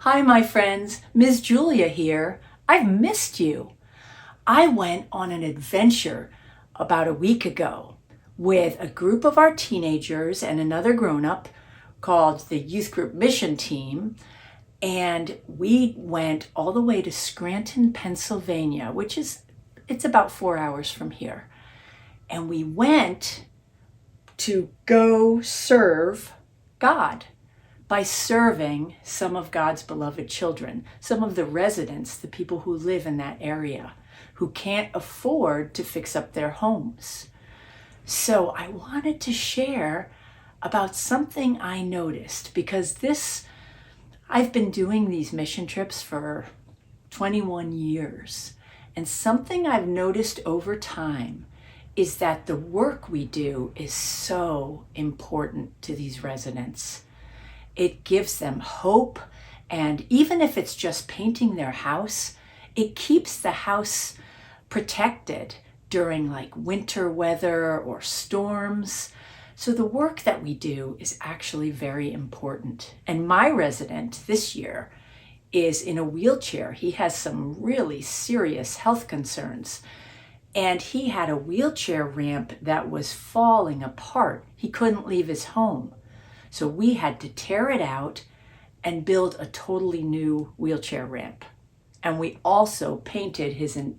Hi, my friends. Ms. Julia here. I've missed you. I went on an adventure about a week ago with a group of our teenagers and another grown-up called the Youth Group Mission Team. And we went all the way to Scranton, Pennsylvania, it's about 4 hours from here. And we went to go serve God by serving some of God's beloved children, some of the residents, the people who live in that area, who can't afford to fix up their homes. So I wanted to share about something I noticed, because I've been doing these mission trips for 21 years. And something I've noticed over time is that the work we do is so important to these residents. It gives them hope, and even if it's just painting their house, it keeps the house protected during like winter weather or storms. So the work that we do is actually very important. And my resident this year is in a wheelchair. He has some really serious health concerns. And he had a wheelchair ramp that was falling apart. He couldn't leave his home. So we had to tear it out and build a totally new wheelchair ramp. And we also painted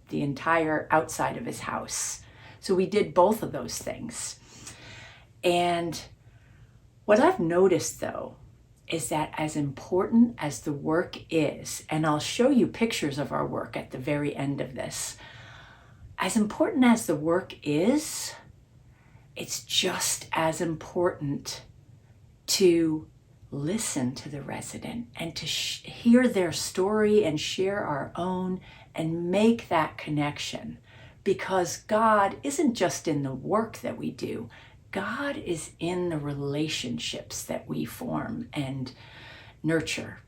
the entire outside of his house. So we did both of those things. And what I've noticed though, is that as important as the work is, and I'll show you pictures of our work at the very end of this, as important as the work is, it's just as important to listen to the resident and to hear their story and share our own and make that connection. Because God isn't just in the work that we do, God is in the relationships that we form and nurture.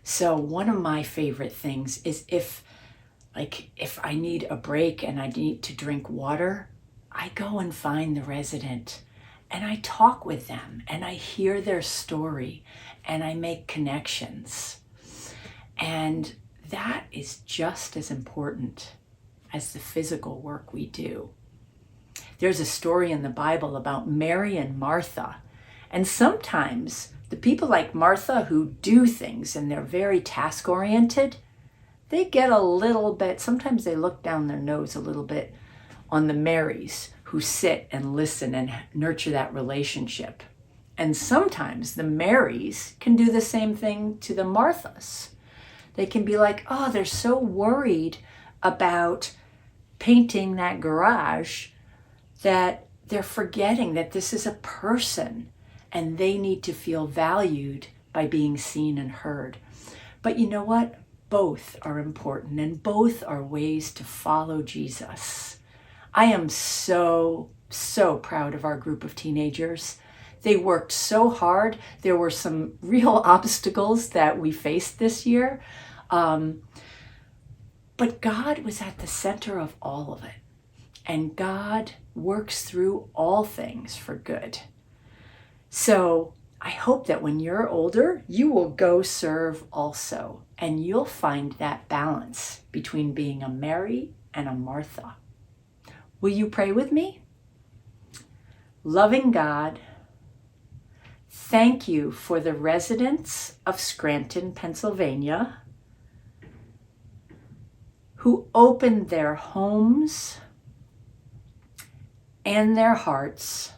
So one of my favorite things is if I need a break and I need to drink water, I go and find the resident and I talk with them and I hear their story and I make connections. And that is just as important as the physical work we do. There's a story in the Bible about Mary and Martha. And sometimes the people like Martha who do things and they're very task-oriented, they get a little bit, sometimes they look down their nose a little bit on the Marys who sit and listen and nurture that relationship. And sometimes the Marys can do the same thing to the Marthas. They can be like, oh, they're so worried about painting that garage that they're forgetting that this is a person and they need to feel valued by being seen and heard. But you know what? Both are important and both are ways to follow Jesus. I am so proud of our group of teenagers. They worked so hard. There were some real obstacles that we faced this year. But God was at the center of all of it. And God works through all things for good. So I hope that when you're older, you will go serve also. And you'll find that balance between being a Mary and a Martha. Will you pray with me? Loving God, thank you for the residents of Scranton, Pennsylvania, who opened their homes and their hearts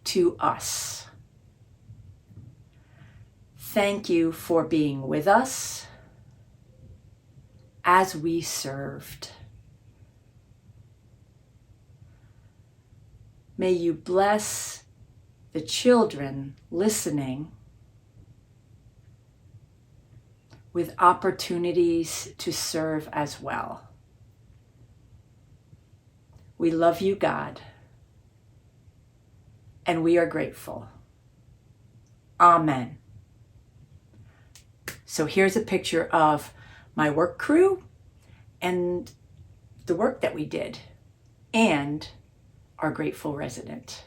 to us. Thank you for being with us as we served. May you bless the children listening with opportunities to serve as well. We love you, God, and we are grateful. Amen. So here's a picture of my work crew and the work that we did and our grateful resident.